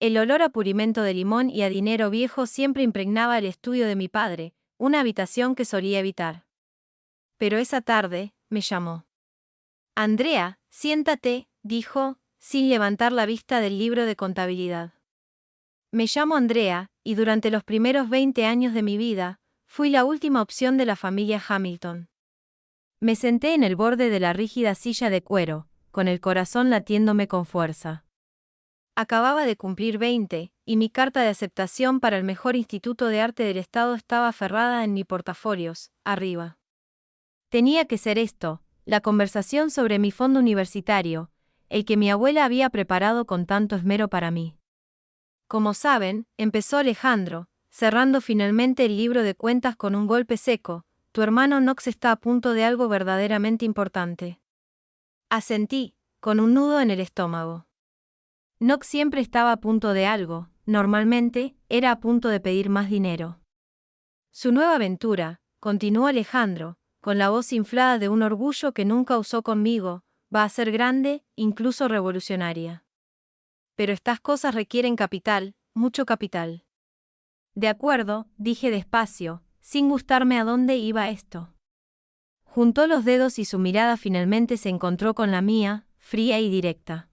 El olor a purimento de limón y a dinero viejo siempre impregnaba el estudio de mi padre, una habitación que solía evitar. Pero esa tarde, me llamó. Andrea, siéntate, dijo, sin levantar la vista del libro de contabilidad. Me llamo Andrea, y durante los primeros 20 años de mi vida, fui la última opción de la familia Hamilton. Me senté en el borde de la rígida silla de cuero, con el corazón latiéndome con fuerza. Acababa de cumplir 20, y mi carta de aceptación para el mejor instituto de arte del estado estaba aferrada en mi portafolios, arriba. Tenía que ser esto, la conversación sobre mi fondo universitario, el que mi abuela había preparado con tanto esmero para mí. Como saben, empezó Alejandro, cerrando finalmente el libro de cuentas con un golpe seco, tu hermano Knox está a punto de algo verdaderamente importante. Asentí, con un nudo en el estómago. Knox siempre estaba a punto de algo, normalmente, era a punto de pedir más dinero. Su nueva aventura, continuó Alejandro, con la voz inflada de un orgullo que nunca usó conmigo, va a ser grande, incluso revolucionaria. Pero estas cosas requieren capital, mucho capital. De acuerdo, dije despacio, sin gustarme a dónde iba esto. Juntó los dedos y su mirada finalmente se encontró con la mía, fría y directa.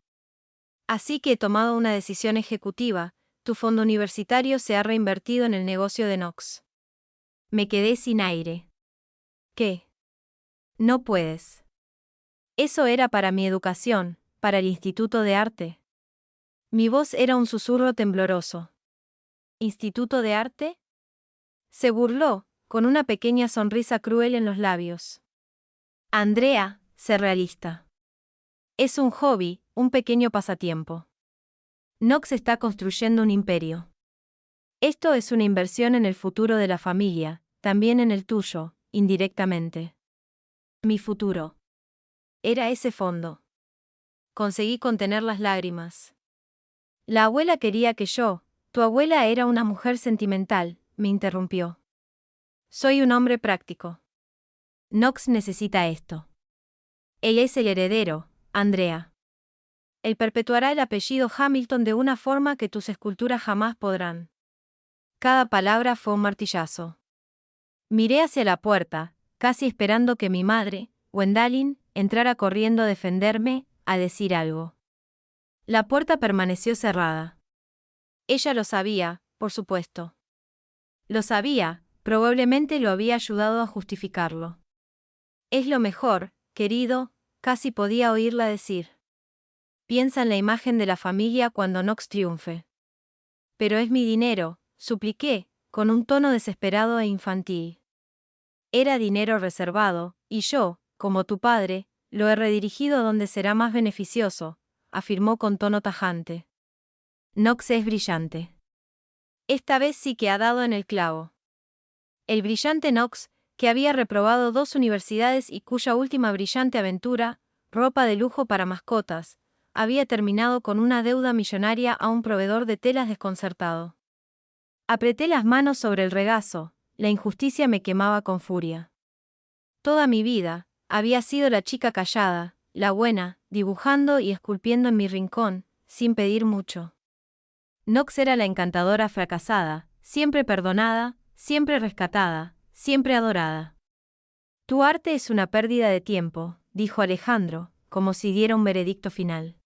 Así que he tomado una decisión ejecutiva, tu fondo universitario se ha reinvertido en el negocio de Knox. Me quedé sin aire. ¿Qué? No puedes. Eso era para mi educación, para el Instituto de Arte. Mi voz era un susurro tembloroso. ¿Instituto de Arte? Se burló, con una pequeña sonrisa cruel en los labios. Andrea, sé realista. Es un hobby, un pequeño pasatiempo. Knox está construyendo un imperio. Esto es una inversión en el futuro de la familia, también en el tuyo, indirectamente. Mi futuro. Era ese fondo. Conseguí contener las lágrimas. La abuela quería que yo, tu abuela era una mujer sentimental, me interrumpió. Soy un hombre práctico. Knox necesita esto. Él es el heredero, Andrea. Él perpetuará el apellido Hamilton de una forma que tus esculturas jamás podrán. Cada palabra fue un martillazo. Miré hacia la puerta, casi esperando que mi madre, Gwendalyn, entrara corriendo a defenderme, a decir algo. La puerta permaneció cerrada. Ella lo sabía, por supuesto. Lo sabía, probablemente lo había ayudado a justificarlo. Es lo mejor, querido, casi podía oírla decir. Piensa en la imagen de la familia cuando Knox triunfe. Pero es mi dinero, supliqué, con un tono desesperado e infantil. Era dinero reservado, y yo, como tu padre, lo he redirigido donde será más beneficioso, afirmó con tono tajante. Knox es brillante. Esta vez sí que ha dado en el clavo. El brillante Knox, que había reprobado 2 universidades y cuya última brillante aventura, ropa de lujo para mascotas, había terminado con una deuda millonaria a un proveedor de telas desconcertado. Apreté las manos sobre el regazo, la injusticia me quemaba con furia. Toda mi vida, había sido la chica callada, la buena, dibujando y esculpiendo en mi rincón, sin pedir mucho. Knox era la encantadora fracasada, siempre perdonada, siempre rescatada, siempre adorada. Tu arte es una pérdida de tiempo, dijo Alejandro, como si diera un veredicto final.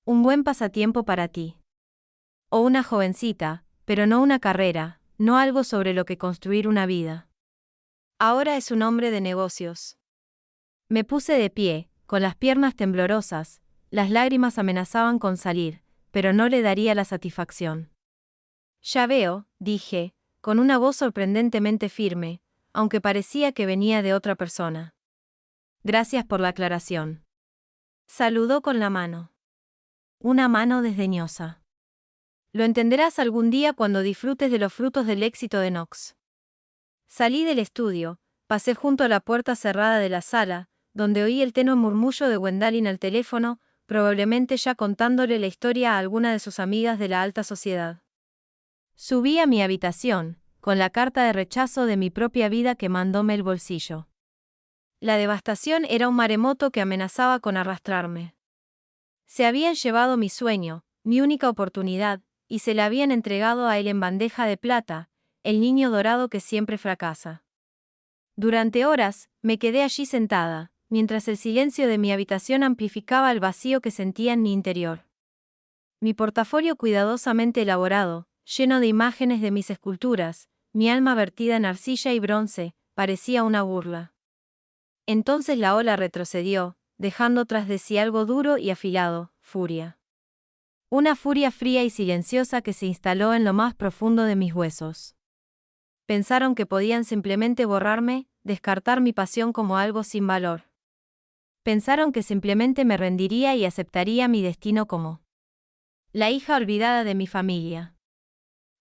Un buen pasatiempo para ti. O una jovencita, pero no una carrera, no algo sobre lo que construir una vida. Ahora es un hombre de negocios. Me puse de pie, con las piernas temblorosas, las lágrimas amenazaban con salir, pero no le daría la satisfacción. Ya veo, dije, con una voz sorprendentemente firme, aunque parecía que venía de otra persona. Gracias por la aclaración. Saludó con la mano. Una mano desdeñosa. Lo entenderás algún día cuando disfrutes de los frutos del éxito de Knox. Salí del estudio, pasé junto a la puerta cerrada de la sala, donde oí el tenue murmullo de Gwendalyn al teléfono, probablemente ya contándole la historia a alguna de sus amigas de la alta sociedad. Subí a mi habitación, con la carta de rechazo de mi propia vida quemándome el bolsillo. La devastación era un maremoto que amenazaba con arrastrarme. Se habían llevado mi sueño, mi única oportunidad, y se la habían entregado a él en bandeja de plata, el niño dorado que siempre fracasa. Durante horas, me quedé allí sentada, mientras el silencio de mi habitación amplificaba el vacío que sentía en mi interior. Mi portafolio cuidadosamente elaborado, lleno de imágenes de mis esculturas, mi alma vertida en arcilla y bronce, parecía una burla. Entonces la ola retrocedió, dejando tras de sí algo duro y afilado, furia. Una furia fría y silenciosa que se instaló en lo más profundo de mis huesos. Pensaron que podían simplemente borrarme, descartar mi pasión como algo sin valor. Pensaron que simplemente me rendiría y aceptaría mi destino como la hija olvidada de mi familia.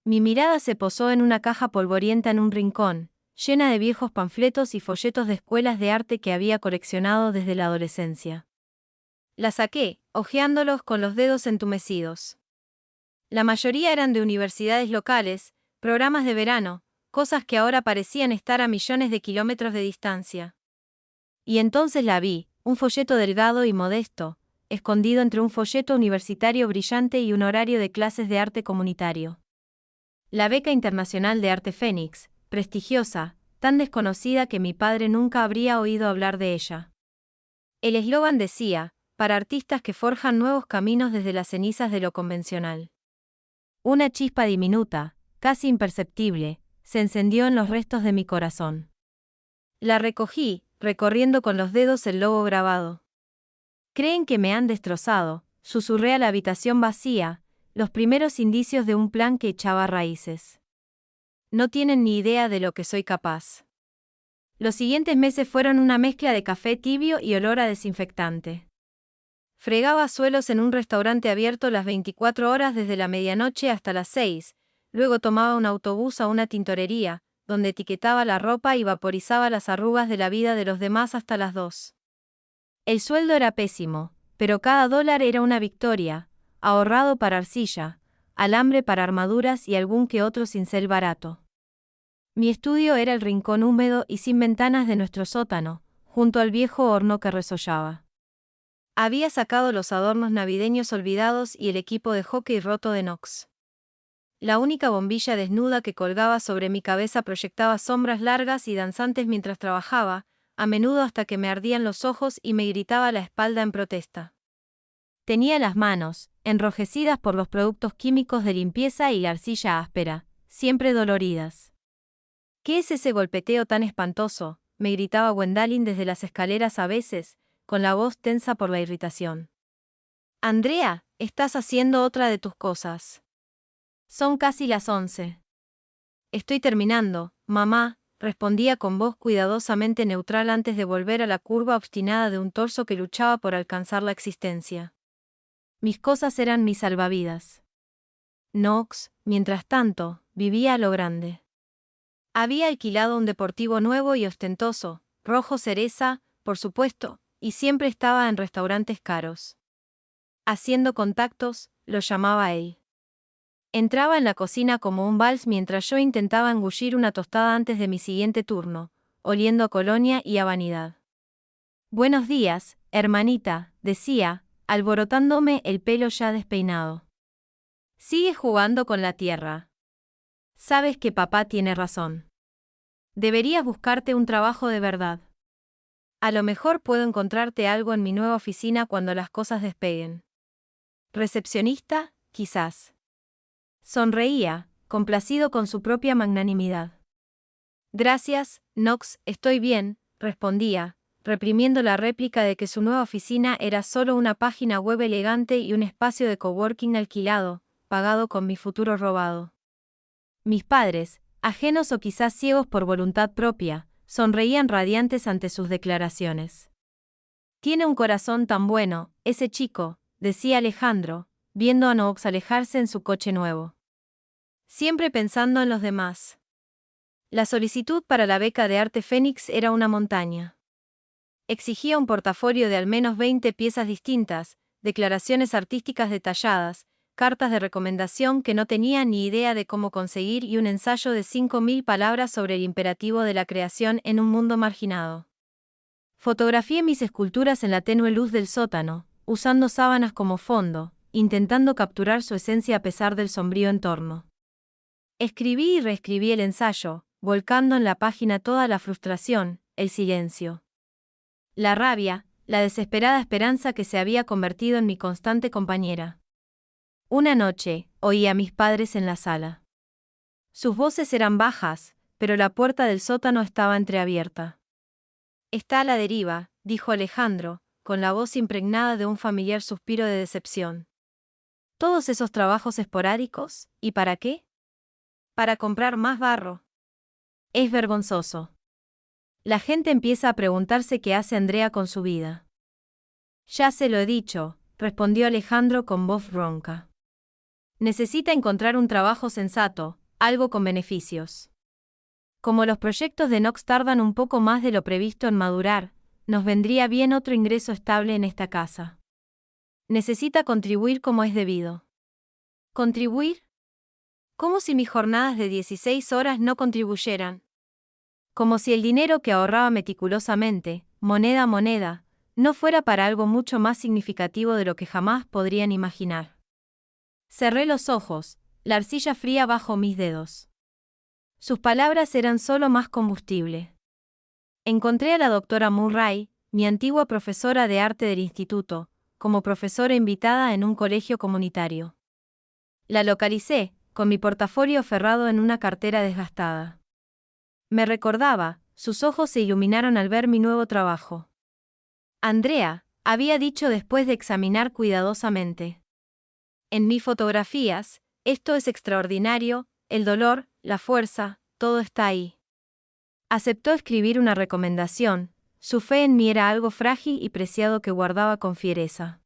Mi mirada se posó en una caja polvorienta en un rincón, llena de viejos panfletos y folletos de escuelas de arte que había coleccionado desde la adolescencia. La saqué, hojeándolos con los dedos entumecidos. La mayoría eran de universidades locales, programas de verano, cosas que ahora parecían estar a millones de kilómetros de distancia. Y entonces la vi, un folleto delgado y modesto, escondido entre un folleto universitario brillante y un horario de clases de arte comunitario. La beca internacional de arte Fénix, prestigiosa, tan desconocida que mi padre nunca habría oído hablar de ella. El eslogan decía, para artistas que forjan nuevos caminos desde las cenizas de lo convencional. Una chispa diminuta, casi imperceptible, se encendió en los restos de mi corazón. La recogí, recorriendo con los dedos el logo grabado. Creen que me han destrozado, susurré a la habitación vacía, los primeros indicios de un plan que echaba raíces. No tienen ni idea de lo que soy capaz. Los siguientes meses fueron una mezcla de café tibio y olor a desinfectante. Fregaba suelos en un restaurante abierto las 24 horas desde la medianoche hasta las 6, luego tomaba un autobús a una tintorería, donde etiquetaba la ropa y vaporizaba las arrugas de la vida de los demás hasta las 2. El sueldo era pésimo, pero cada dólar era una victoria, ahorrado para arcilla, alambre para armaduras y algún que otro cincel barato. Mi estudio era el rincón húmedo y sin ventanas de nuestro sótano, junto al viejo horno que resollaba. Había sacado los adornos navideños olvidados y el equipo de hockey roto de Knox. La única bombilla desnuda que colgaba sobre mi cabeza proyectaba sombras largas y danzantes mientras trabajaba, a menudo hasta que me ardían los ojos y me gritaba la espalda en protesta. Tenía las manos, enrojecidas por los productos químicos de limpieza y la arcilla áspera, siempre doloridas. ¿Qué es ese golpeteo tan espantoso?, me gritaba Gwendalyn desde las escaleras a veces, con la voz tensa por la irritación. Andrea, estás haciendo otra de tus cosas. Son casi las 11. Estoy terminando, mamá, respondía con voz cuidadosamente neutral antes de volver a la curva obstinada de un torso que luchaba por alcanzar la existencia. Mis cosas eran mis salvavidas. Knox, mientras tanto, vivía a lo grande. Había alquilado un deportivo nuevo y ostentoso, rojo cereza, por supuesto, y siempre estaba en restaurantes caros. Haciendo contactos, lo llamaba él. Entraba en la cocina como un vals mientras yo intentaba engullir una tostada antes de mi siguiente turno, oliendo a colonia y a vanidad. Buenos días, hermanita, decía, alborotándome el pelo ya despeinado. Sigue jugando con la tierra. Sabes que papá tiene razón. Deberías buscarte un trabajo de verdad. A lo mejor puedo encontrarte algo en mi nueva oficina cuando las cosas despeguen. Recepcionista, quizás. Sonreía, complacido con su propia magnanimidad. Gracias, Knox, estoy bien, respondía, reprimiendo la réplica de que su nueva oficina era solo una página web elegante y un espacio de coworking alquilado, pagado con mi futuro robado. Mis padres, ajenos o quizás ciegos por voluntad propia, sonreían radiantes ante sus declaraciones. Tiene un corazón tan bueno, ese chico, decía Alejandro, viendo a Knox alejarse en su coche nuevo. Siempre pensando en los demás. La solicitud para la beca de arte Fénix era una montaña. Exigía un portafolio de al menos 20 piezas distintas, declaraciones artísticas detalladas, cartas de recomendación que no tenía ni idea de cómo conseguir y un ensayo de 5.000 palabras sobre el imperativo de la creación en un mundo marginado. Fotografié mis esculturas en la tenue luz del sótano, usando sábanas como fondo, intentando capturar su esencia a pesar del sombrío entorno. Escribí y reescribí el ensayo, volcando en la página toda la frustración, el silencio, la rabia, la desesperada esperanza que se había convertido en mi constante compañera. Una noche, oí a mis padres en la sala. Sus voces eran bajas, pero la puerta del sótano estaba entreabierta. «Está a la deriva», dijo Alejandro, con la voz impregnada de un familiar suspiro de decepción. «Todos esos trabajos esporádicos, ¿y para qué? Para comprar más barro. Es vergonzoso. La gente empieza a preguntarse qué hace Andrea con su vida». «Ya se lo he dicho», respondió Alejandro con voz ronca. «Necesita encontrar un trabajo sensato, algo con beneficios. Como los proyectos de Knox tardan un poco más de lo previsto en madurar, nos vendría bien otro ingreso estable en esta casa. Necesita contribuir como es debido». ¿Contribuir? Como si mis jornadas de 16 horas no contribuyeran. Como si el dinero que ahorraba meticulosamente, moneda a moneda, no fuera para algo mucho más significativo de lo que jamás podrían imaginar. Cerré los ojos, la arcilla fría bajo mis dedos. Sus palabras eran solo más combustible. Encontré a la doctora Murray, mi antigua profesora de arte del instituto, como profesora invitada en un colegio comunitario. La localicé, con mi portafolio aferrado en una cartera desgastada. Me recordaba, sus ojos se iluminaron al ver mi nuevo trabajo. «Andrea», había dicho después de examinar cuidadosamente. «En mis fotografías, esto es extraordinario, el dolor, la fuerza, todo está ahí». Aceptó escribir una recomendación, su fe en mí era algo frágil y preciado que guardaba con fiereza.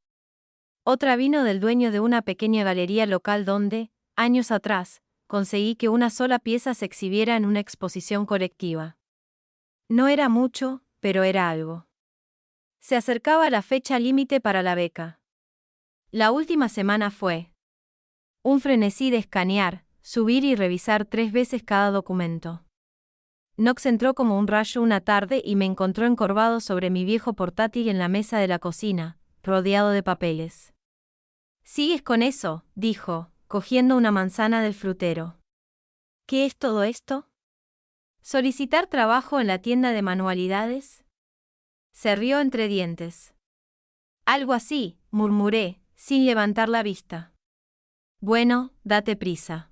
Otra vino del dueño de una pequeña galería local donde, años atrás, conseguí que una sola pieza se exhibiera en una exposición colectiva. No era mucho, pero era algo. Se acercaba la fecha límite para la beca. La última semana fue un frenesí de escanear, subir y revisar 3 veces cada documento. Knox entró como un rayo una tarde y me encontró encorvado sobre mi viejo portátil en la mesa de la cocina, rodeado de papeles. «¿Sigues con eso?», dijo, cogiendo una manzana del frutero. «¿Qué es todo esto? ¿Solicitar trabajo en la tienda de manualidades?». Se rió entre dientes. «Algo así», murmuré, sin levantar la vista. «Bueno, date prisa.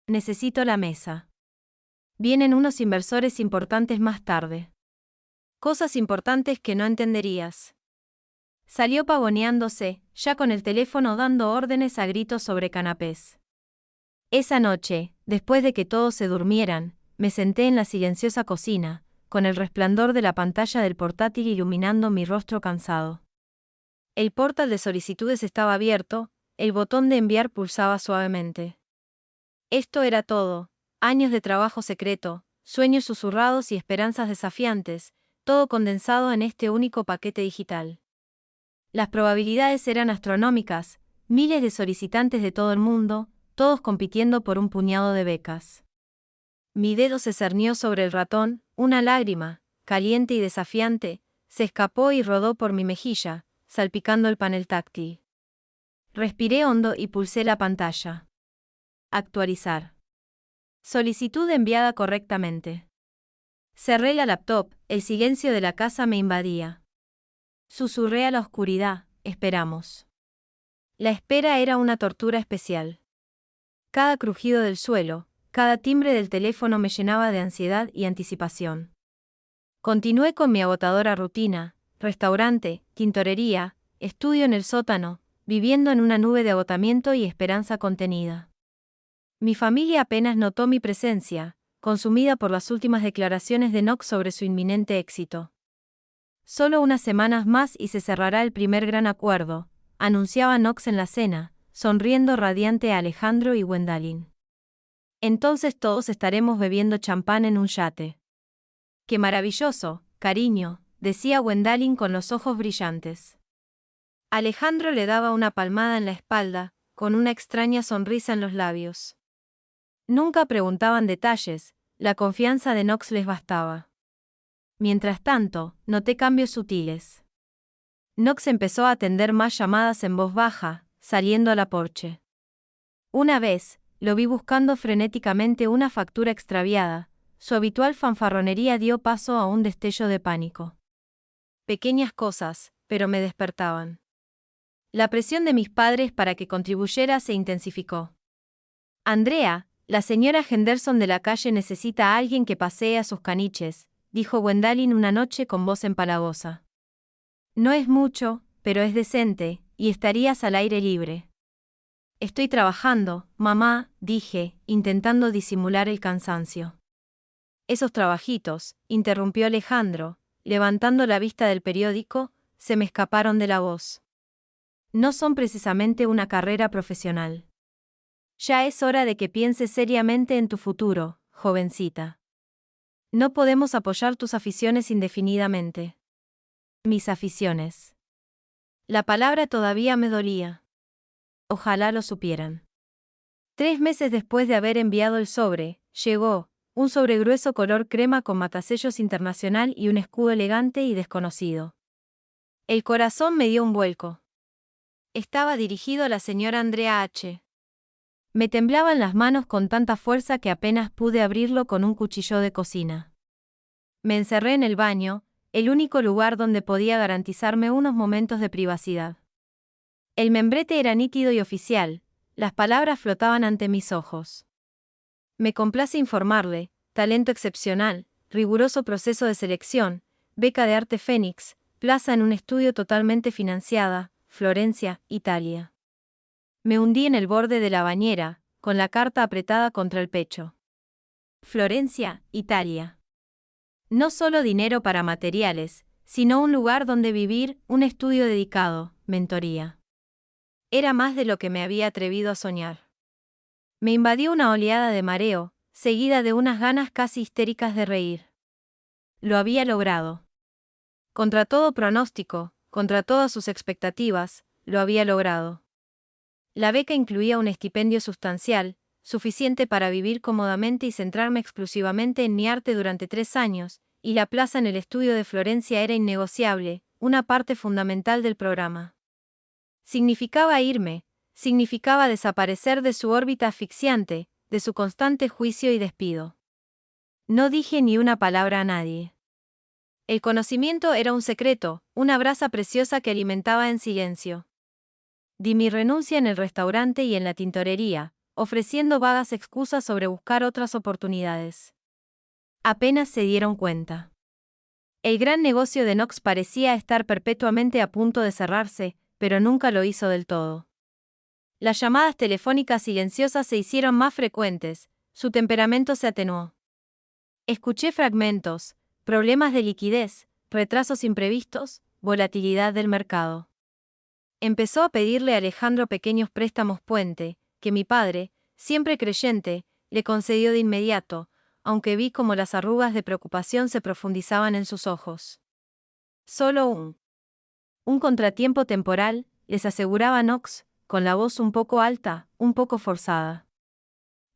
Necesito la mesa. Vienen unos inversores importantes más tarde. Cosas importantes que no entenderías». Salió pavoneándose, ya con el teléfono dando órdenes a gritos sobre canapés. Esa noche, después de que todos se durmieran, me senté en la silenciosa cocina, con el resplandor de la pantalla del portátil iluminando mi rostro cansado. El portal de solicitudes estaba abierto, el botón de enviar pulsaba suavemente. Esto era todo: años de trabajo secreto, sueños susurrados y esperanzas desafiantes, todo condensado en este único paquete digital. Las probabilidades eran astronómicas, miles de solicitantes de todo el mundo, todos compitiendo por un puñado de becas. Mi dedo se cernió sobre el ratón, una lágrima, caliente y desafiante, se escapó y rodó por mi mejilla, salpicando el panel táctil. Respiré hondo y pulsé la pantalla. Actualizar. Solicitud enviada correctamente. Cerré la laptop, el silencio de la casa me invadía. Susurré a la oscuridad, esperamos. La espera era una tortura especial. Cada crujido del suelo, cada timbre del teléfono me llenaba de ansiedad y anticipación. Continué con mi agotadora rutina: restaurante, tintorería, estudio en el sótano, viviendo en una nube de agotamiento y esperanza contenida. Mi familia apenas notó mi presencia, consumida por las últimas declaraciones de Knox sobre su inminente éxito. «Solo unas semanas más y se cerrará el primer gran acuerdo», anunciaba Knox en la cena, sonriendo radiante a Alejandro y Gwendalyn. «Entonces todos estaremos bebiendo champán en un yate». «Qué maravilloso, cariño», decía Gwendalyn con los ojos brillantes. Alejandro le daba una palmada en la espalda, con una extraña sonrisa en los labios. Nunca preguntaban detalles, la confianza de Knox les bastaba. Mientras tanto, noté cambios sutiles. Knox empezó a atender más llamadas en voz baja, saliendo a la porche. Una vez, lo vi buscando frenéticamente una factura extraviada. Su habitual fanfarronería dio paso a un destello de pánico. Pequeñas cosas, pero me despertaban. La presión de mis padres para que contribuyera se intensificó. Andrea, la señora Henderson de la calle necesita a alguien que pasee a sus caniches, dijo Gwendalyn una noche con voz empalagosa. No es mucho, pero es decente, y estarías al aire libre. Estoy trabajando, mamá, dije, intentando disimular el cansancio. Esos trabajitos, interrumpió Alejandro, levantando la vista del periódico, se me escaparon de la voz. No son precisamente una carrera profesional. Ya es hora de que pienses seriamente en tu futuro, jovencita. No podemos apoyar tus aficiones indefinidamente. Mis aficiones. La palabra todavía me dolía. Ojalá lo supieran. 3 meses después de haber enviado el sobre, llegó, un sobre grueso color crema con matasellos internacional y un escudo elegante y desconocido. El corazón me dio un vuelco. Estaba dirigido a la señora Andrea H. Me temblaban las manos con tanta fuerza que apenas pude abrirlo con un cuchillo de cocina. Me encerré en el baño, el único lugar donde podía garantizarme unos momentos de privacidad. El membrete era nítido y oficial, las palabras flotaban ante mis ojos. Me complace informarle, talento excepcional, riguroso proceso de selección, beca de arte Fénix, plaza en un estudio totalmente financiada, Florencia, Italia. Me hundí en el borde de la bañera, con la carta apretada contra el pecho. Florencia, Italia. No solo dinero para materiales, sino un lugar donde vivir, un estudio dedicado, mentoría. Era más de lo que me había atrevido a soñar. Me invadió una oleada de mareo, seguida de unas ganas casi histéricas de reír. Lo había logrado. Contra todo pronóstico, contra todas sus expectativas, lo había logrado. La beca incluía un estipendio sustancial, suficiente para vivir cómodamente y centrarme exclusivamente en mi arte durante 3 años, y la plaza en el estudio de Florencia era innegociable, una parte fundamental del programa. Significaba irme, significaba desaparecer de su órbita asfixiante, de su constante juicio y despido. No dije ni una palabra a nadie. El conocimiento era un secreto, una brasa preciosa que alimentaba en silencio. Di mi renuncia en el restaurante y en la tintorería, ofreciendo vagas excusas sobre buscar otras oportunidades. Apenas se dieron cuenta. El gran negocio de Knox parecía estar perpetuamente a punto de cerrarse, pero nunca lo hizo del todo. Las llamadas telefónicas silenciosas se hicieron más frecuentes, su temperamento se atenuó. Escuché fragmentos, problemas de liquidez, retrasos imprevistos, volatilidad del mercado. Empezó a pedirle a Alejandro pequeños préstamos puente, que mi padre, siempre creyente, le concedió de inmediato, aunque vi cómo las arrugas de preocupación se profundizaban en sus ojos. Solo un contratiempo temporal, les aseguraba Knox, con la voz un poco alta, un poco forzada.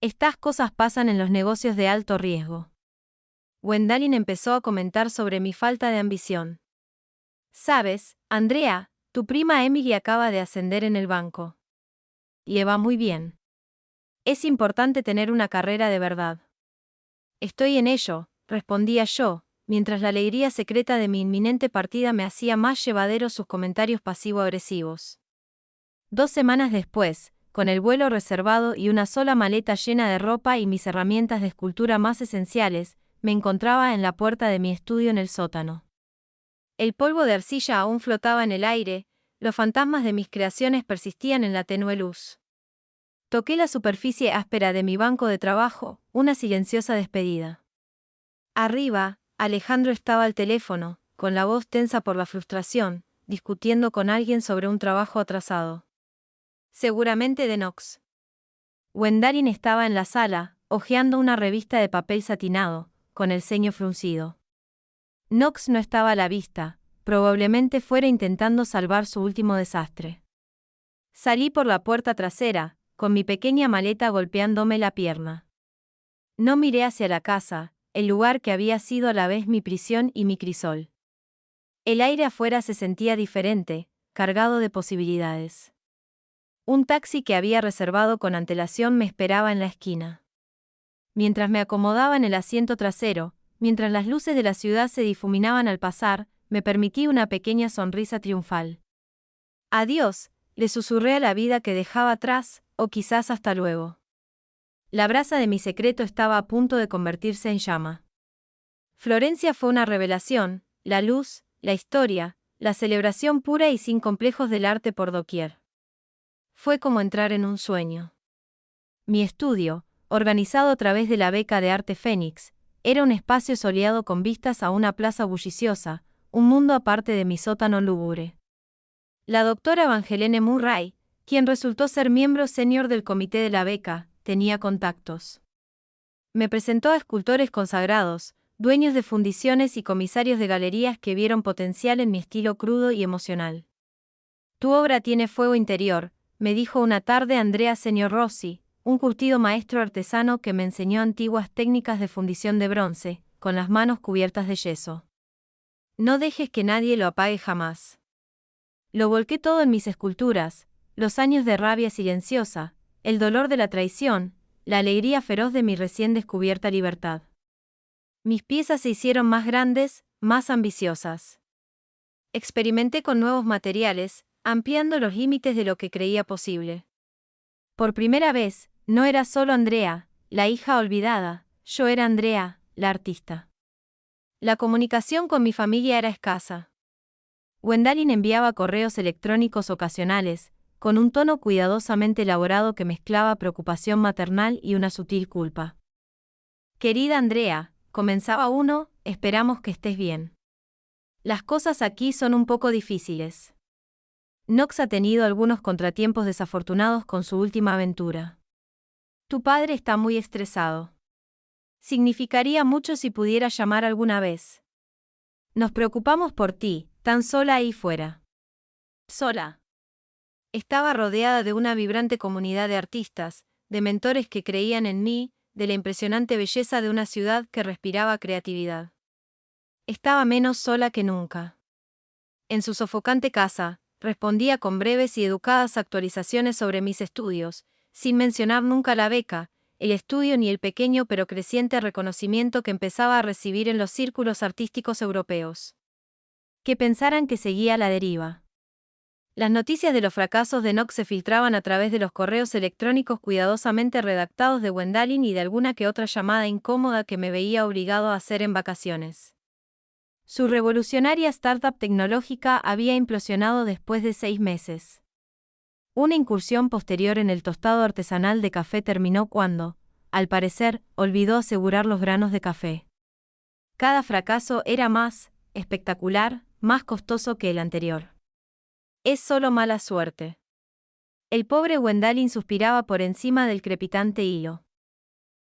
Estas cosas pasan en los negocios de alto riesgo. Gwendalyn empezó a comentar sobre mi falta de ambición. Sabes, Andrea, tu prima Emily acaba de ascender en el banco. Le va muy bien. Es importante tener una carrera de verdad. Estoy en ello, respondía yo, mientras la alegría secreta de mi inminente partida me hacía más llevaderos sus comentarios pasivo-agresivos. 2 semanas después, con el vuelo reservado y una sola maleta llena de ropa y mis herramientas de escultura más esenciales, me encontraba en la puerta de mi estudio en el sótano. El polvo de arcilla aún flotaba en el aire, los fantasmas de mis creaciones persistían en la tenue luz. Toqué la superficie áspera de mi banco de trabajo, una silenciosa despedida. Arriba, Alejandro estaba al teléfono, con la voz tensa por la frustración, discutiendo con alguien sobre un trabajo atrasado. Seguramente de Knox. Gwendalyn estaba en la sala, hojeando una revista de papel satinado, con el ceño fruncido. Knox no estaba a la vista, probablemente fuera intentando salvar su último desastre. Salí por la puerta trasera, con mi pequeña maleta golpeándome la pierna. No miré hacia la casa, el lugar que había sido a la vez mi prisión y mi crisol. El aire afuera se sentía diferente, cargado de posibilidades. Un taxi que había reservado con antelación me esperaba en la esquina. Mientras me acomodaba en el asiento trasero, mientras las luces de la ciudad se difuminaban al pasar, me permití una pequeña sonrisa triunfal. Adiós, le susurré a la vida que dejaba atrás, o quizás hasta luego. La brasa de mi secreto estaba a punto de convertirse en llama. Florencia fue una revelación, la luz, la historia, la celebración pura y sin complejos del arte por doquier. Fue como entrar en un sueño. Mi estudio, organizado a través de la beca de arte Fénix, era un espacio soleado con vistas a una plaza bulliciosa, un mundo aparte de mi sótano lúgubre. La doctora Evangeline Murray, quien resultó ser miembro senior del comité de la beca, tenía contactos. Me presentó a escultores consagrados, dueños de fundiciones y comisarios de galerías que vieron potencial en mi estilo crudo y emocional. Tu obra tiene fuego interior, me dijo una tarde Andrea Señor Rossi, un curtido maestro artesano que me enseñó antiguas técnicas de fundición de bronce, con las manos cubiertas de yeso. No dejes que nadie lo apague jamás. Lo volqué todo en mis esculturas, los años de rabia silenciosa, el dolor de la traición, la alegría feroz de mi recién descubierta libertad. Mis piezas se hicieron más grandes, más ambiciosas. Experimenté con nuevos materiales, ampliando los límites de lo que creía posible. Por primera vez, no era solo Andrea, la hija olvidada, yo era Andrea, la artista. La comunicación con mi familia era escasa. Gwendalyn enviaba correos electrónicos ocasionales, con un tono cuidadosamente elaborado que mezclaba preocupación maternal y una sutil culpa. Querida Andrea, comenzaba uno, esperamos que estés bien. Las cosas aquí son un poco difíciles. Knox ha tenido algunos contratiempos desafortunados con su última aventura. Tu padre está muy estresado. Significaría mucho si pudiera llamar alguna vez. Nos preocupamos por ti, tan sola ahí fuera. Sola. Estaba rodeada de una vibrante comunidad de artistas, de mentores que creían en mí, de la impresionante belleza de una ciudad que respiraba creatividad. Estaba menos sola que nunca. En su sofocante casa, respondía con breves y educadas actualizaciones sobre mis estudios, sin mencionar nunca la beca, el estudio ni el pequeño pero creciente reconocimiento que empezaba a recibir en los círculos artísticos europeos. Que pensaran que seguía a la deriva. Las noticias de los fracasos de Knox se filtraban a través de los correos electrónicos cuidadosamente redactados de Gwendalyn y de alguna que otra llamada incómoda que me veía obligado a hacer en vacaciones. Su revolucionaria startup tecnológica había implosionado después de 6 meses. Una incursión posterior en el tostado artesanal de café terminó cuando, al parecer, olvidó asegurar los granos de café. Cada fracaso era más espectacular, más costoso que el anterior. Es solo mala suerte. El pobre Gwendalyn suspiraba por encima del crepitante hilo.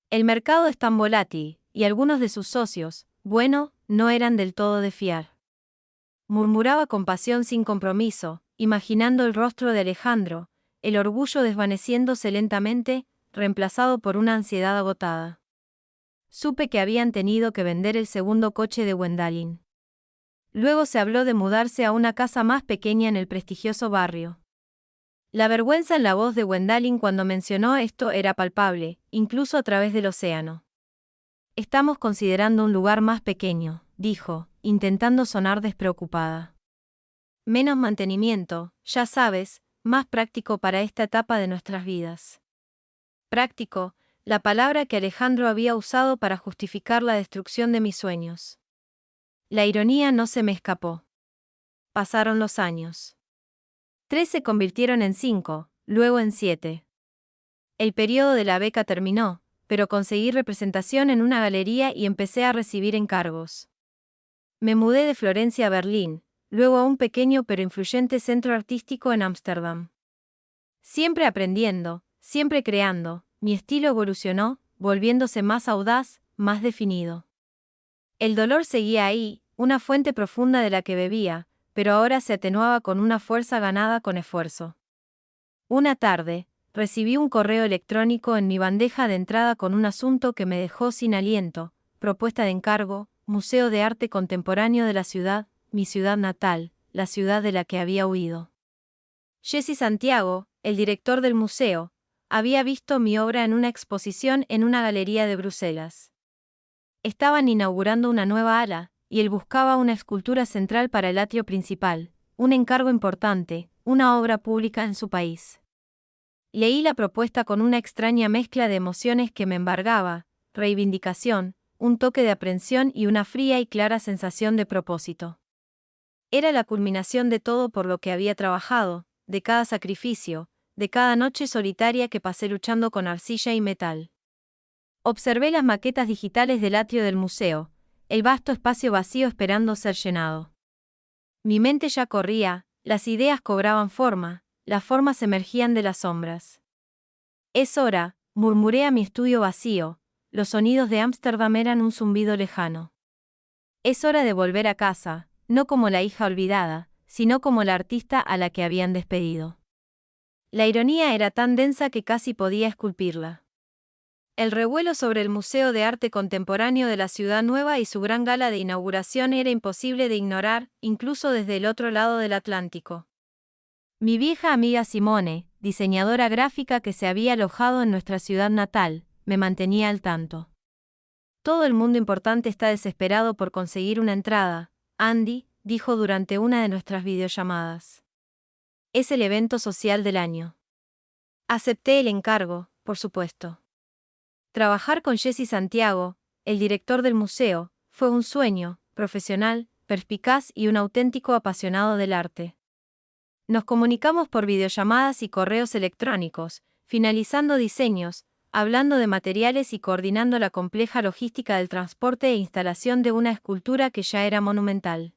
El mercado es tan volátil, y algunos de sus socios, bueno, no eran del todo de fiar. Murmuraba con pasión sin compromiso, imaginando el rostro de Alejandro, el orgullo desvaneciéndose lentamente, reemplazado por una ansiedad agotada. Supe que habían tenido que vender el segundo coche de Gwendalyn. Luego se habló de mudarse a una casa más pequeña en el prestigioso barrio. La vergüenza en la voz de Gwendalyn cuando mencionó esto era palpable, incluso a través del océano. Estamos considerando un lugar más pequeño, dijo, intentando sonar despreocupada. Menos mantenimiento, ya sabes, más práctico para esta etapa de nuestras vidas. Práctico, la palabra que Alejandro había usado para justificar la destrucción de mis sueños. La ironía no se me escapó. Pasaron los años. 3 se convirtieron en 5, luego en 7. El periodo de la beca terminó, pero conseguí representación en una galería y empecé a recibir encargos. Me mudé de Florencia a Berlín, luego a un pequeño pero influyente centro artístico en Ámsterdam. Siempre aprendiendo, siempre creando, mi estilo evolucionó, volviéndose más audaz, más definido. El dolor seguía ahí, una fuente profunda de la que bebía, pero ahora se atenuaba con una fuerza ganada con esfuerzo. Una tarde, recibí un correo electrónico en mi bandeja de entrada con un asunto que me dejó sin aliento, propuesta de encargo, Museo de Arte Contemporáneo de la ciudad, mi ciudad natal, la ciudad de la que había huido. Jessy Santiago, el director del museo, había visto mi obra en una exposición en una galería de Bruselas. Estaban inaugurando una nueva ala, y él buscaba una escultura central para el atrio principal, un encargo importante, una obra pública en su país. Leí la propuesta con una extraña mezcla de emociones que me embargaba, reivindicación, un toque de aprensión y una fría y clara sensación de propósito. Era la culminación de todo por lo que había trabajado, de cada sacrificio, de cada noche solitaria que pasé luchando con arcilla y metal. Observé las maquetas digitales del atrio del museo, el vasto espacio vacío esperando ser llenado. Mi mente ya corría, las ideas cobraban forma, las formas emergían de las sombras. Es hora, murmuré a mi estudio vacío, los sonidos de Ámsterdam eran un zumbido lejano. Es hora de volver a casa, no como la hija olvidada, sino como la artista a la que habían despedido. La ironía era tan densa que casi podía esculpirla. El revuelo sobre el Museo de Arte Contemporáneo de la Ciudad Nueva y su gran gala de inauguración era imposible de ignorar, incluso desde el otro lado del Atlántico. Mi vieja amiga Simone, diseñadora gráfica que se había alojado en nuestra ciudad natal, me mantenía al tanto. Todo el mundo importante está desesperado por conseguir una entrada, Andy, dijo durante una de nuestras videollamadas. Es el evento social del año. Acepté el encargo, por supuesto. Trabajar con Jesse Santiago, el director del museo, fue un sueño, profesional, perspicaz y un auténtico apasionado del arte. Nos comunicamos por videollamadas y correos electrónicos, finalizando diseños, hablando de materiales y coordinando la compleja logística del transporte e instalación de una escultura que ya era monumental.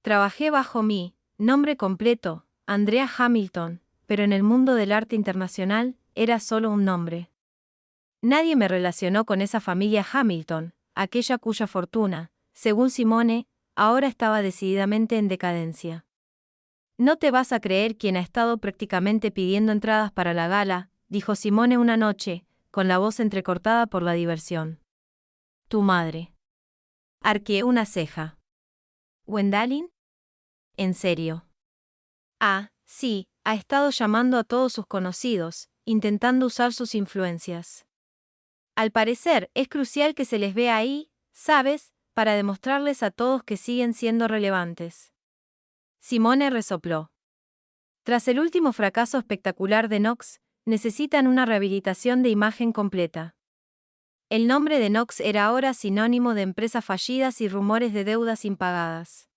Trabajé bajo mi nombre completo, Andrea Hamilton, pero en el mundo del arte internacional, era solo un nombre. Nadie me relacionó con esa familia Hamilton, aquella cuya fortuna, según Simone, ahora estaba decididamente en decadencia. No te vas a creer quién ha estado prácticamente pidiendo entradas para la gala, dijo Simone una noche, con la voz entrecortada por la diversión. Tu madre. Arqueé una ceja. ¿Wendalin? ¿En serio? Ah, sí, ha estado llamando a todos sus conocidos, intentando usar sus influencias. Al parecer, es crucial que se les vea ahí, ¿sabes?, para demostrarles a todos que siguen siendo relevantes. Simone resopló. Tras el último fracaso espectacular de Knox, necesitan una rehabilitación de imagen completa. El nombre de Knox era ahora sinónimo de empresas fallidas y rumores de deudas impagadas.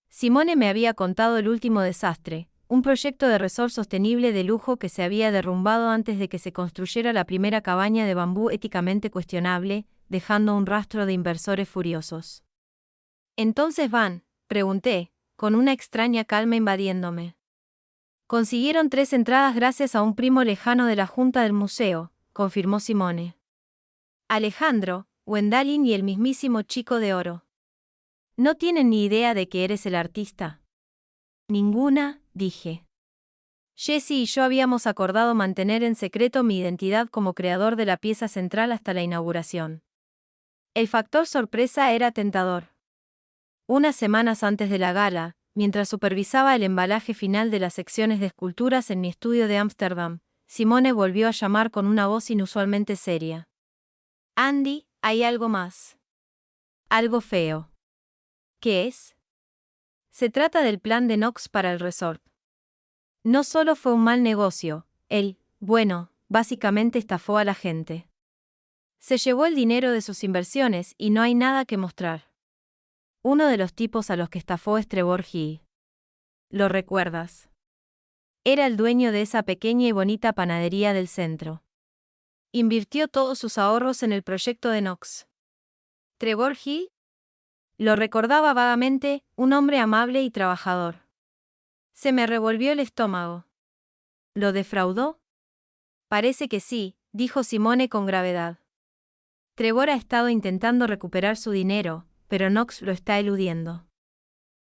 Simone me había contado el último desastre, un proyecto de resort sostenible de lujo que se había derrumbado antes de que se construyera la primera cabaña de bambú éticamente cuestionable, dejando un rastro de inversores furiosos. ¿Entonces van?, pregunté, con una extraña calma invadiéndome. Consiguieron 3 entradas gracias a un primo lejano de la junta del museo, confirmó Simone. Alejandro, Wendalin y el mismísimo Chico de Oro. ¿No tienen ni idea de que eres el artista? Ninguna, dije. Jesse y yo habíamos acordado mantener en secreto mi identidad como creador de la pieza central hasta la inauguración. El factor sorpresa era tentador. Unas semanas antes de la gala, mientras supervisaba el embalaje final de las secciones de esculturas en mi estudio de Ámsterdam, Simone volvió a llamar con una voz inusualmente seria. Andy, hay algo más. Algo feo. ¿Qué es? Se trata del plan de Knox para el resort. No solo fue un mal negocio, él, bueno, básicamente estafó a la gente. Se llevó el dinero de sus inversiones y no hay nada que mostrar. Uno de los tipos a los que estafó es Trevor Hill. ¿Lo recuerdas? Era el dueño de esa pequeña y bonita panadería del centro. Invirtió todos sus ahorros en el proyecto de Knox. ¿Trevor Hill? Lo recordaba vagamente, un hombre amable y trabajador. Se me revolvió el estómago. ¿Lo defraudó? Parece que sí, dijo Simone con gravedad. Trevor ha estado intentando recuperar su dinero, pero Knox lo está eludiendo.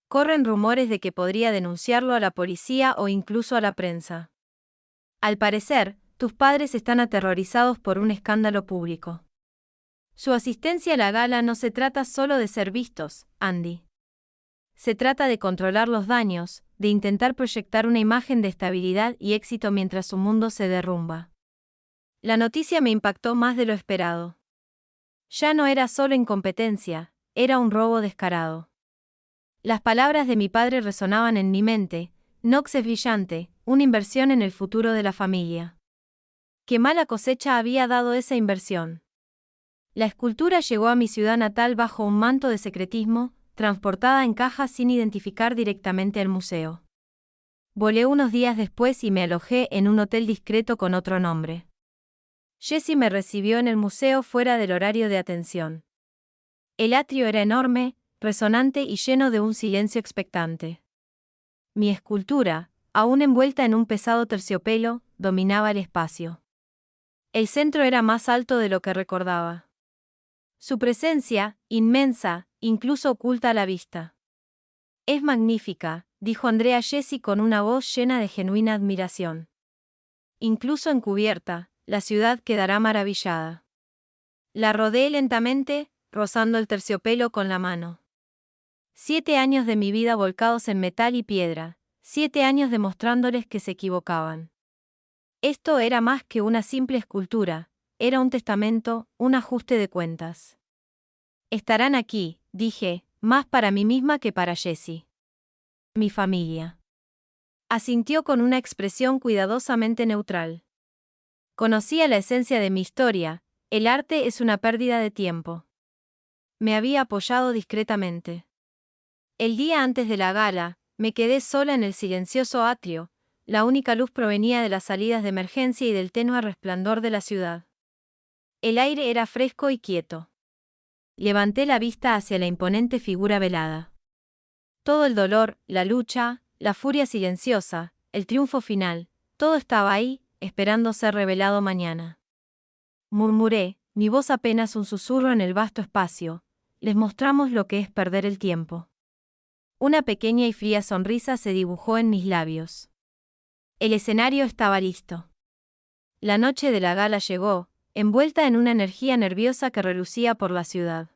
Corren rumores de que podría denunciarlo a la policía o incluso a la prensa. Al parecer, tus padres están aterrorizados por un escándalo público. Su asistencia a la gala no se trata solo de ser vistos, Andy. Se trata de controlar los daños, de intentar proyectar una imagen de estabilidad y éxito mientras su mundo se derrumba. La noticia me impactó más de lo esperado. Ya no era solo incompetencia, era un robo descarado. Las palabras de mi padre resonaban en mi mente: Knox es brillante, una inversión en el futuro de la familia. Qué mala cosecha había dado esa inversión. La escultura llegó a mi ciudad natal bajo un manto de secretismo, transportada en cajas sin identificar directamente al museo. Volé unos días después y me alojé en un hotel discreto con otro nombre. Jessie me recibió en el museo fuera del horario de atención. El atrio era enorme, resonante y lleno de un silencio expectante. Mi escultura, aún envuelta en un pesado terciopelo, dominaba el espacio. El centro era más alto de lo que recordaba. Su presencia, inmensa, incluso oculta a la vista. Es magnífica, dijo Andrea Jessie con una voz llena de genuina admiración. Incluso encubierta, la ciudad quedará maravillada. La rodeé lentamente, rozando el terciopelo con la mano. 7 años de mi vida volcados en metal y piedra, 7 años demostrándoles que se equivocaban. Esto era más que una simple escultura, era un testamento, un ajuste de cuentas. Estarán aquí, dije, más para mí misma que para Jessie. Mi familia. Asintió con una expresión cuidadosamente neutral. Conocía la esencia de mi historia: el arte es una pérdida de tiempo. Me había apoyado discretamente. El día antes de la gala, me quedé sola en el silencioso atrio, la única luz provenía de las salidas de emergencia y del tenue resplandor de la ciudad. El aire era fresco y quieto. Levanté la vista hacia la imponente figura velada. Todo el dolor, la lucha, la furia silenciosa, el triunfo final, todo estaba ahí, esperando ser revelado mañana. Murmuré, mi voz apenas un susurro en el vasto espacio: les mostramos lo que es perder el tiempo. Una pequeña y fría sonrisa se dibujó en mis labios. El escenario estaba listo. La noche de la gala llegó, envuelta en una energía nerviosa que relucía por la ciudad.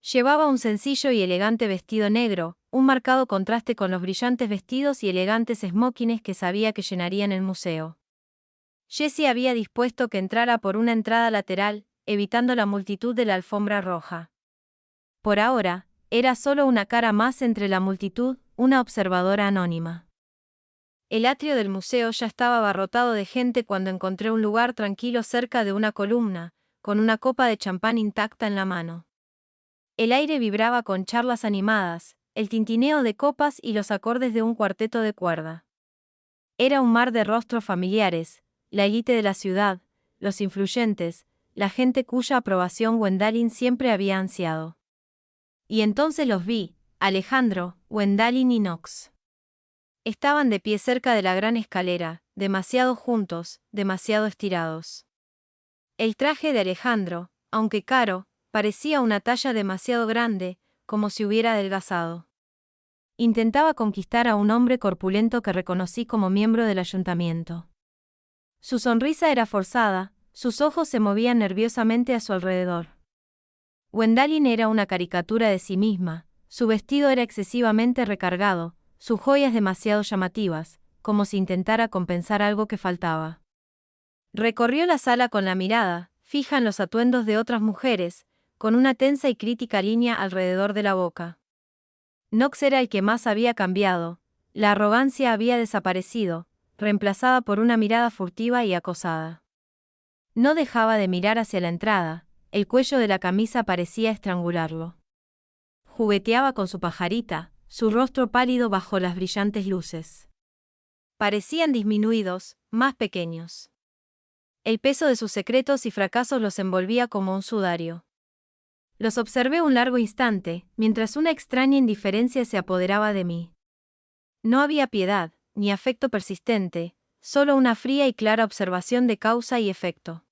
Llevaba un sencillo y elegante vestido negro, un marcado contraste con los brillantes vestidos y elegantes smokines que sabía que llenarían el museo. Jessie había dispuesto que entrara por una entrada lateral, evitando la multitud de la alfombra roja. Por ahora, era solo una cara más entre la multitud, una observadora anónima. El atrio del museo ya estaba abarrotado de gente cuando encontré un lugar tranquilo cerca de una columna, con una copa de champán intacta en la mano. El aire vibraba con charlas animadas, el tintineo de copas y los acordes de un cuarteto de cuerda. Era un mar de rostros familiares, la élite de la ciudad, los influyentes, la gente cuya aprobación Gwendalyn siempre había ansiado. Y entonces los vi: Alejandro, Gwendalyn y Knox. Estaban de pie cerca de la gran escalera, demasiado juntos, demasiado estirados. El traje de Alejandro, aunque caro, parecía una talla demasiado grande, como si hubiera adelgazado. Intentaba conquistar a un hombre corpulento que reconocí como miembro del ayuntamiento. Su sonrisa era forzada, sus ojos se movían nerviosamente a su alrededor. Gwendalyn era una caricatura de sí misma, su vestido era excesivamente recargado, sus joyas demasiado llamativas, como si intentara compensar algo que faltaba. Recorrió la sala con la mirada, fija en los atuendos de otras mujeres, con una tensa y crítica línea alrededor de la boca. Knox era el que más había cambiado, la arrogancia había desaparecido, reemplazada por una mirada furtiva y acosada. No dejaba de mirar hacia la entrada, el cuello de la camisa parecía estrangularlo. Jugueteaba con su pajarita, su rostro pálido bajo las brillantes luces. Parecían disminuidos, más pequeños. El peso de sus secretos y fracasos los envolvía como un sudario. Los observé un largo instante, mientras una extraña indiferencia se apoderaba de mí. No había piedad, ni afecto persistente, solo una fría y clara observación de causa y efecto.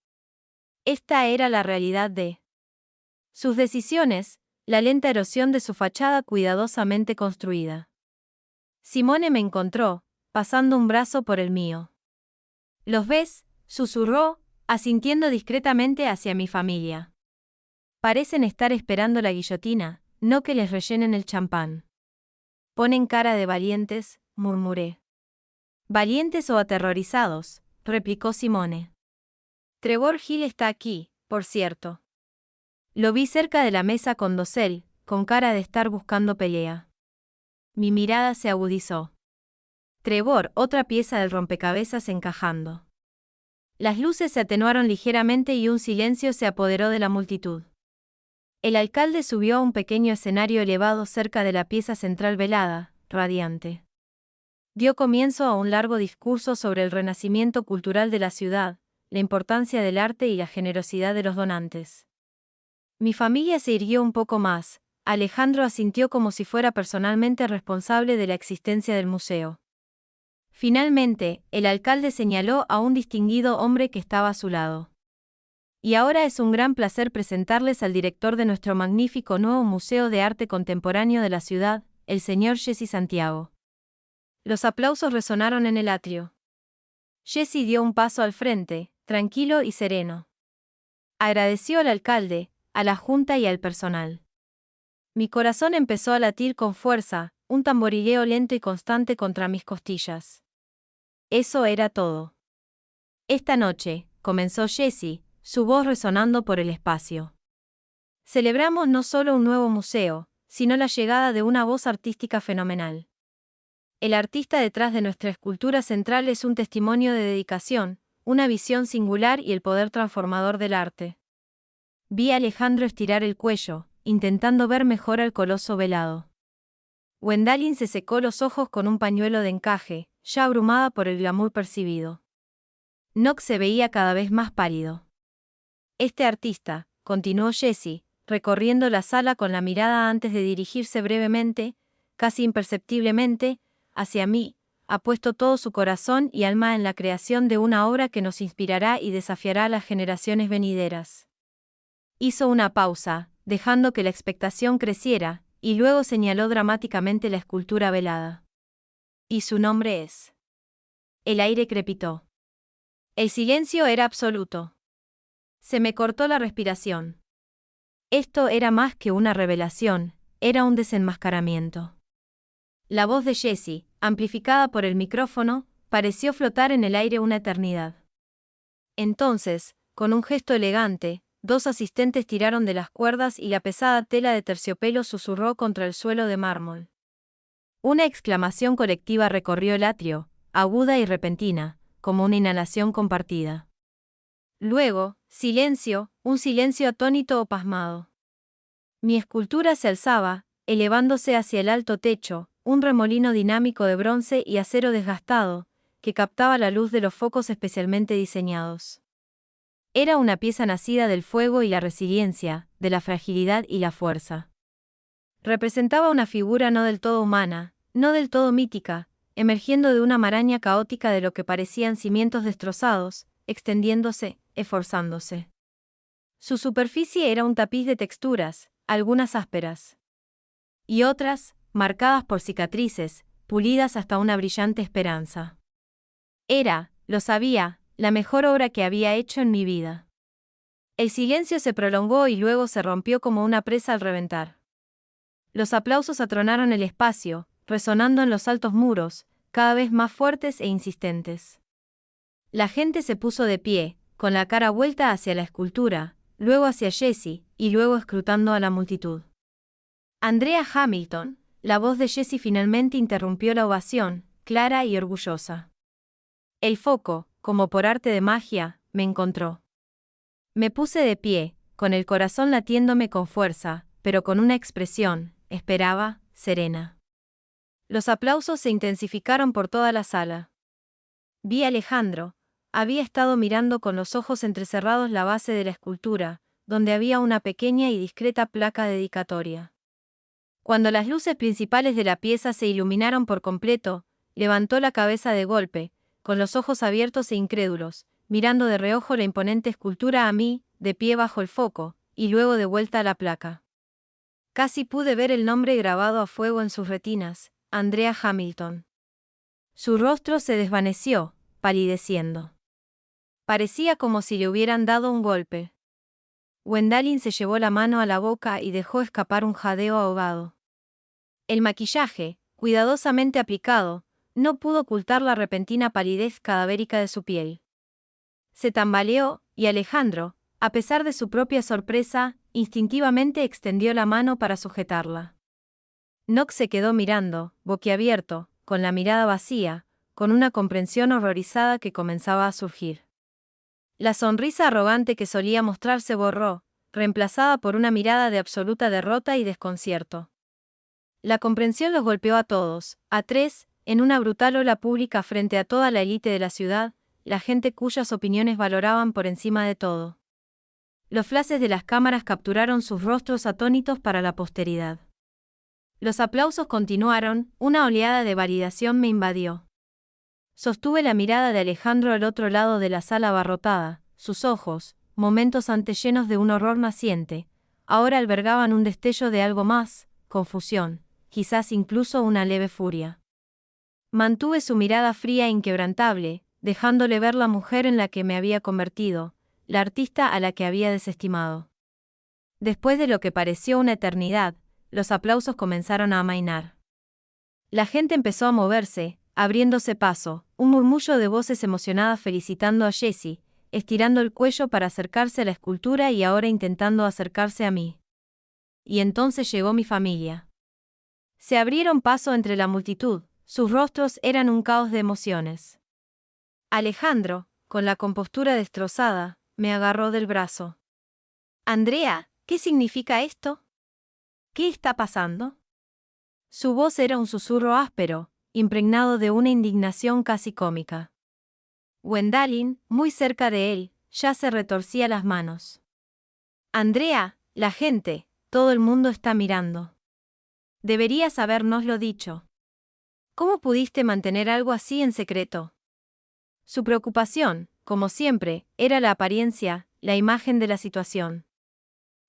Esta era la realidad de sus decisiones, la lenta erosión de su fachada cuidadosamente construida. Simone me encontró, pasando un brazo por el mío. ¿Los ves?, susurró, asintiendo discretamente hacia mi familia. Parecen estar esperando la guillotina, no que les rellenen el champán. Ponen cara de valientes, murmuré. ¿Valientes o aterrorizados?, replicó Simone. Trevor Hill está aquí, por cierto. Lo vi cerca de la mesa con dosel, con cara de estar buscando pelea. Mi mirada se agudizó. Trevor, otra pieza del rompecabezas encajando. Las luces se atenuaron ligeramente y un silencio se apoderó de la multitud. El alcalde subió a un pequeño escenario elevado cerca de la pieza central velada, radiante. Dio comienzo a un largo discurso sobre el renacimiento cultural de la ciudad, la importancia del arte y la generosidad de los donantes. Mi familia se irguió un poco más. Alejandro asintió como si fuera personalmente responsable de la existencia del museo. Finalmente, el alcalde señaló a un distinguido hombre que estaba a su lado. Y ahora es un gran placer presentarles al director de nuestro magnífico nuevo Museo de Arte Contemporáneo de la ciudad, el señor Jesse Santiago. Los aplausos resonaron en el atrio. Jesse dio un paso al frente, tranquilo y sereno. Agradeció al alcalde, a la junta y al personal. Mi corazón empezó a latir con fuerza, un tamborileo lento y constante contra mis costillas. Eso era todo. Esta noche, comenzó Jesse, su voz resonando por el espacio. Celebramos no solo un nuevo museo, sino la llegada de una voz artística fenomenal. El artista detrás de nuestra escultura central es un testimonio de dedicación, una visión singular y el poder transformador del arte. Vi a Alejandro estirar el cuello, intentando ver mejor al coloso velado. Gwendalyn se secó los ojos con un pañuelo de encaje, ya abrumada por el glamour percibido. Knox se veía cada vez más pálido. Este artista, continuó Jesse, recorriendo la sala con la mirada antes de dirigirse brevemente, casi imperceptiblemente, hacia mí, ha puesto todo su corazón y alma en la creación de una obra que nos inspirará y desafiará a las generaciones venideras. Hizo una pausa, dejando que la expectación creciera, y luego señaló dramáticamente la escultura velada. Y su nombre es. El aire crepitó. El silencio era absoluto. Se me cortó la respiración. Esto era más que una revelación, era un desenmascaramiento. La voz de Jesse, amplificada por el micrófono, pareció flotar en el aire una eternidad. Entonces, con un gesto elegante, 2 asistentes tiraron de las cuerdas y la pesada tela de terciopelo susurró contra el suelo de mármol. Una exclamación colectiva recorrió el atrio, aguda y repentina, como una inhalación compartida. Luego, silencio, un silencio atónito o pasmado. Mi escultura se alzaba, elevándose hacia el alto techo, un remolino dinámico de bronce y acero desgastado, que captaba la luz de los focos especialmente diseñados. Era una pieza nacida del fuego y la resiliencia, de la fragilidad y la fuerza. Representaba una figura no del todo humana, no del todo mítica, emergiendo de una maraña caótica de lo que parecían cimientos destrozados, extendiéndose, esforzándose. Su superficie era un tapiz de texturas, algunas ásperas. Y otras, marcadas por cicatrices, pulidas hasta una brillante esperanza. Era, lo sabía, la mejor obra que había hecho en mi vida. El silencio se prolongó y luego se rompió como una presa al reventar. Los aplausos atronaron el espacio, resonando en los altos muros, cada vez más fuertes e insistentes. La gente se puso de pie, con la cara vuelta hacia la escultura, luego hacia Jesse, y luego escrutando a la multitud. Andrea Hamilton, la voz de Jesse finalmente interrumpió la ovación, clara y orgullosa. El foco, como por arte de magia, me encontró. Me puse de pie, con el corazón latiéndome con fuerza, pero con una expresión, esperaba, serena. Los aplausos se intensificaron por toda la sala. Vi a Alejandro. Había estado mirando con los ojos entrecerrados la base de la escultura, donde había una pequeña y discreta placa dedicatoria. Cuando las luces principales de la pieza se iluminaron por completo, levantó la cabeza de golpe, con los ojos abiertos e incrédulos, mirando de reojo la imponente escultura a mí, de pie bajo el foco, y luego de vuelta a la placa. Casi pude ver el nombre grabado a fuego en sus retinas, Andrea Hamilton. Su rostro se desvaneció, palideciendo. Parecía como si le hubieran dado un golpe. Gwendalyn se llevó la mano a la boca y dejó escapar un jadeo ahogado. El maquillaje, cuidadosamente aplicado, no pudo ocultar la repentina palidez cadavérica de su piel. Se tambaleó, y Alejandro, a pesar de su propia sorpresa, instintivamente extendió la mano para sujetarla. Knox se quedó mirando, boquiabierto, con la mirada vacía, con una comprensión horrorizada que comenzaba a surgir. La sonrisa arrogante que solía mostrar se borró, reemplazada por una mirada de absoluta derrota y desconcierto. La comprensión los golpeó a todos, a tres, en una brutal ola pública frente a toda la élite de la ciudad, la gente cuyas opiniones valoraban por encima de todo. Los flashes de las cámaras capturaron sus rostros atónitos para la posteridad. Los aplausos continuaron, una oleada de validación me invadió. Sostuve la mirada de Alejandro al otro lado de la sala abarrotada, sus ojos, momentos antes llenos de un horror naciente, ahora albergaban un destello de algo más, confusión, quizás incluso una leve furia. Mantuve su mirada fría e inquebrantable, dejándole ver la mujer en la que me había convertido, la artista a la que había desestimado. Después de lo que pareció una eternidad, los aplausos comenzaron a amainar. La gente empezó a moverse, abriéndose paso, un murmullo de voces emocionadas felicitando a Jessie, estirando el cuello para acercarse a la escultura y ahora intentando acercarse a mí. Y entonces llegó mi familia. Se abrieron paso entre la multitud, sus rostros eran un caos de emociones. Alejandro, con la compostura destrozada, me agarró del brazo. Andrea, ¿qué significa esto? ¿Qué está pasando? Su voz era un susurro áspero, impregnado de una indignación casi cómica. Gwendalyn, muy cerca de él, ya se retorcía las manos. Andrea, la gente, todo el mundo está mirando. Deberías habérnoslo dicho. ¿Cómo pudiste mantener algo así en secreto? Su preocupación, como siempre, era la apariencia, la imagen de la situación.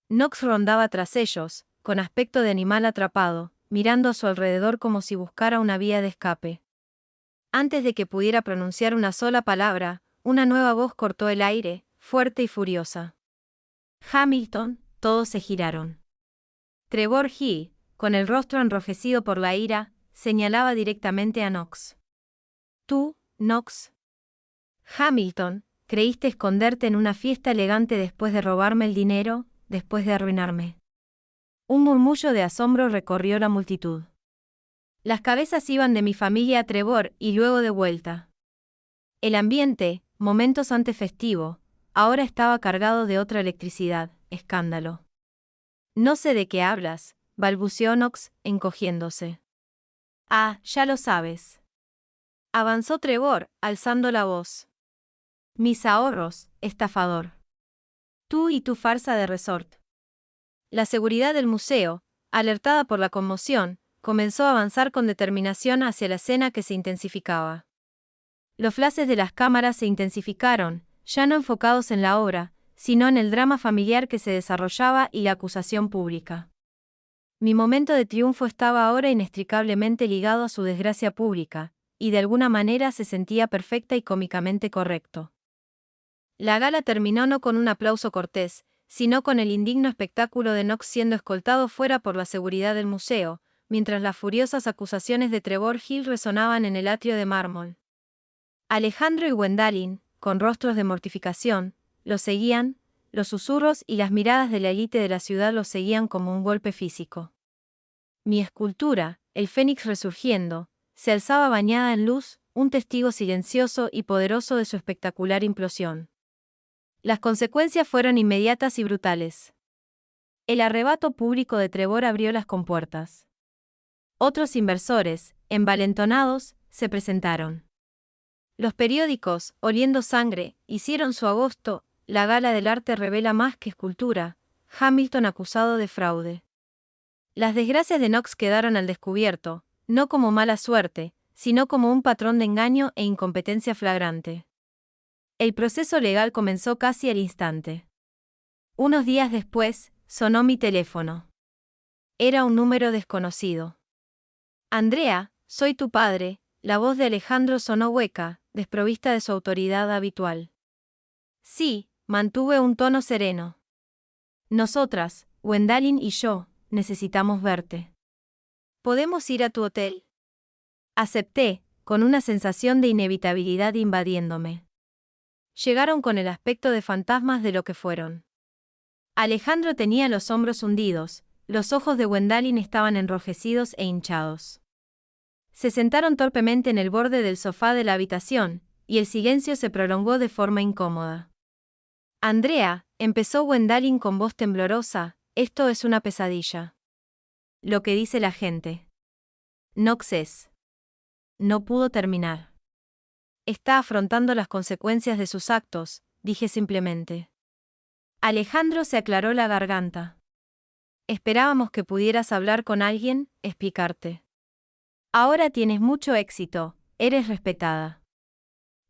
Knox rondaba tras ellos, con aspecto de animal atrapado, mirando a su alrededor como si buscara una vía de escape. Antes de que pudiera pronunciar una sola palabra, una nueva voz cortó el aire, fuerte y furiosa. Hamilton, todos se giraron. Trevor Hill, con el rostro enrojecido por la ira, señalaba directamente a Knox. Tú, Knox. Hamilton, ¿creíste esconderte en una fiesta elegante después de robarme el dinero, después de arruinarme? Un murmullo de asombro recorrió la multitud. Las cabezas iban de mi familia a Trevor y luego de vuelta. El ambiente, momentos antes festivo, ahora estaba cargado de otra electricidad, escándalo. No sé de qué hablas, balbuceó Knox, encogiéndose. Ah, ya lo sabes. Avanzó Trevor, alzando la voz. Mis ahorros, estafador. Tú y tu farsa de resort. La seguridad del museo, alertada por la conmoción, comenzó a avanzar con determinación hacia la escena que se intensificaba. Los flashes de las cámaras se intensificaron, ya no enfocados en la obra, sino en el drama familiar que se desarrollaba y la acusación pública. Mi momento de triunfo estaba ahora inextricablemente ligado a su desgracia pública, y de alguna manera se sentía perfecta y cómicamente correcto. La gala terminó no con un aplauso cortés, sino con el indigno espectáculo de Knox siendo escoltado fuera por la seguridad del museo, mientras las furiosas acusaciones de Trevor Hill resonaban en el atrio de mármol. Alejandro y Gwendalyn, con rostros de mortificación, los seguían, los susurros y las miradas de la élite de la ciudad los seguían como un golpe físico. Mi escultura, el fénix resurgiendo, se alzaba bañada en luz, un testigo silencioso y poderoso de su espectacular implosión. Las consecuencias fueron inmediatas y brutales. El arrebato público de Trevor abrió las compuertas. Otros inversores, envalentonados, se presentaron. Los periódicos, oliendo sangre, hicieron su agosto, la gala del arte revela más que escultura, Hamilton acusado de fraude. Las desgracias de Knox quedaron al descubierto, no como mala suerte, sino como un patrón de engaño e incompetencia flagrante. El proceso legal comenzó casi al instante. Unos días después, sonó mi teléfono. Era un número desconocido. Andrea, soy tu padre, la voz de Alejandro sonó hueca, desprovista de su autoridad habitual. Sí, mantuve un tono sereno. Nosotras, Gwendalyn y yo, necesitamos verte. ¿Podemos ir a tu hotel? Acepté, con una sensación de inevitabilidad invadiéndome. Llegaron con el aspecto de fantasmas de lo que fueron. Alejandro tenía los hombros hundidos, los ojos de Gwendalyn estaban enrojecidos e hinchados. Se sentaron torpemente en el borde del sofá de la habitación, y el silencio se prolongó de forma incómoda. Andrea, empezó Gwendalyn con voz temblorosa, esto es una pesadilla. Lo que dice la gente. Knox es. No pudo terminar. Está afrontando las consecuencias de sus actos, dije simplemente. Alejandro se aclaró la garganta. Esperábamos que pudieras hablar con alguien, explicarte. Ahora tienes mucho éxito, eres respetada.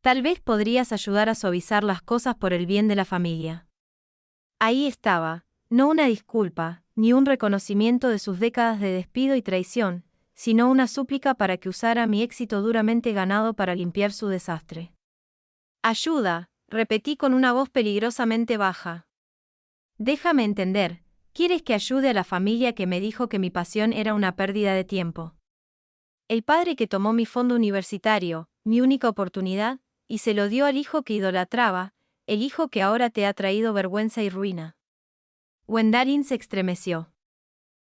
Tal vez podrías ayudar a suavizar las cosas por el bien de la familia. Ahí estaba, no una disculpa, ni un reconocimiento de sus décadas de despido y traición, sino una súplica para que usara mi éxito duramente ganado para limpiar su desastre. Ayuda, repetí con una voz peligrosamente baja. Déjame entender, ¿quieres que ayude a la familia que me dijo que mi pasión era una pérdida de tiempo? El padre que tomó mi fondo universitario, mi única oportunidad, y se lo dio al hijo que idolatraba, el hijo que ahora te ha traído vergüenza y ruina. Gwendalyn se estremeció.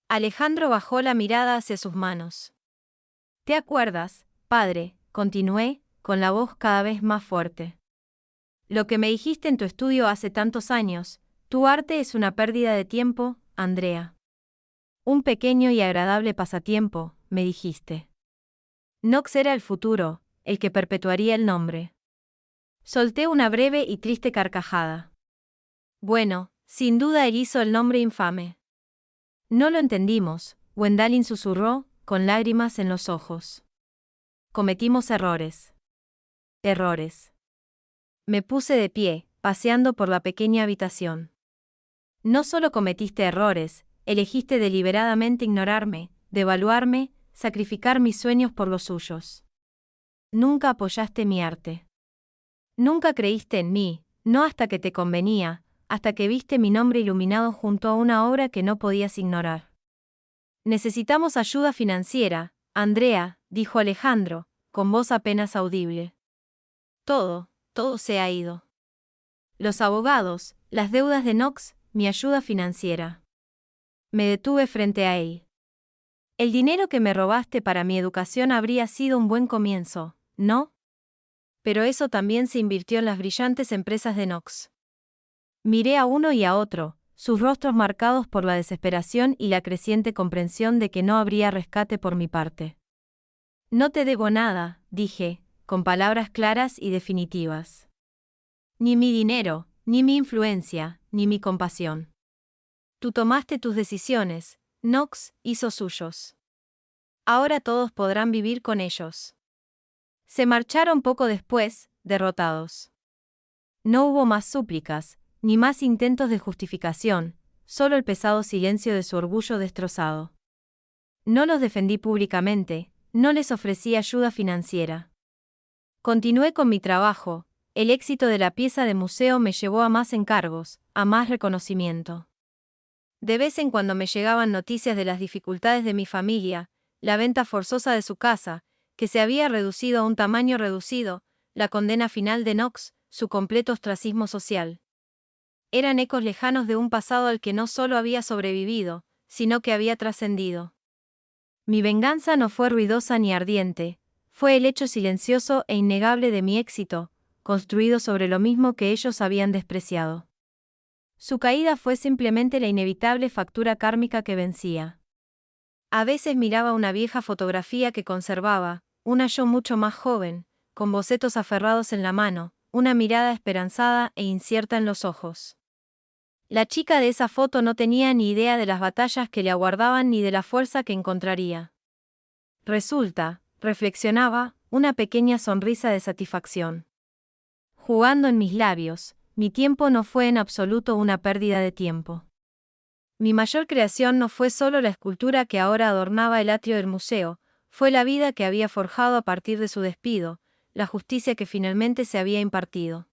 Alejandro bajó la mirada hacia sus manos. ¿Te acuerdas, padre?, continué, con la voz cada vez más fuerte. Lo que me dijiste en tu estudio hace tantos años, tu arte es una pérdida de tiempo, Andrea. Un pequeño y agradable pasatiempo, me dijiste. Knox era el futuro, el que perpetuaría el nombre. Solté una breve y triste carcajada. Bueno, sin duda él hizo el nombre infame. No lo entendimos, Gwendalyn susurró, con lágrimas en los ojos. Cometimos errores. Errores. Me puse de pie, paseando por la pequeña habitación. No solo cometiste errores, elegiste deliberadamente ignorarme, devaluarme, sacrificar mis sueños por los suyos. Nunca apoyaste mi arte. Nunca creíste en mí, no hasta que te convenía, hasta que viste mi nombre iluminado junto a una obra que no podías ignorar. Necesitamos ayuda financiera, Andrea, dijo Alejandro, con voz apenas audible. Todo se ha ido. Los abogados, las deudas de Knox, mi ayuda financiera. Me detuve frente a él. El dinero que me robaste para mi educación habría sido un buen comienzo, ¿no? Pero eso también se invirtió en las brillantes empresas de Knox. Miré a uno y a otro, sus rostros marcados por la desesperación y la creciente comprensión de que no habría rescate por mi parte. No te debo nada, dije, con palabras claras y definitivas. Ni mi dinero, ni mi influencia, ni mi compasión. Tú tomaste tus decisiones, Knox hizo suyos. Ahora todos podrán vivir con ellos. Se marcharon poco después, derrotados. No hubo más súplicas, ni más intentos de justificación, solo el pesado silencio de su orgullo destrozado. No los defendí públicamente, no les ofrecí ayuda financiera. Continué con mi trabajo, el éxito de la pieza de museo me llevó a más encargos, a más reconocimiento. De vez en cuando me llegaban noticias de las dificultades de mi familia, la venta forzosa de su casa, que se había reducido a un tamaño reducido, la condena final de Knox, su completo ostracismo social. Eran ecos lejanos de un pasado al que no solo había sobrevivido, sino que había trascendido. Mi venganza no fue ruidosa ni ardiente, fue el hecho silencioso e innegable de mi éxito, construido sobre lo mismo que ellos habían despreciado. Su caída fue simplemente la inevitable factura kármica que vencía. A veces miraba una vieja fotografía que conservaba, una yo mucho más joven, con bocetos aferrados en la mano, una mirada esperanzada e incierta en los ojos. La chica de esa foto no tenía ni idea de las batallas que le aguardaban ni de la fuerza que encontraría. Resulta, reflexionaba, una pequeña sonrisa de satisfacción. Jugando en mis labios, mi tiempo no fue en absoluto una pérdida de tiempo. Mi mayor creación no fue solo la escultura que ahora adornaba el atrio del museo, fue la vida que había forjado a partir de su despido, la justicia que finalmente se había impartido.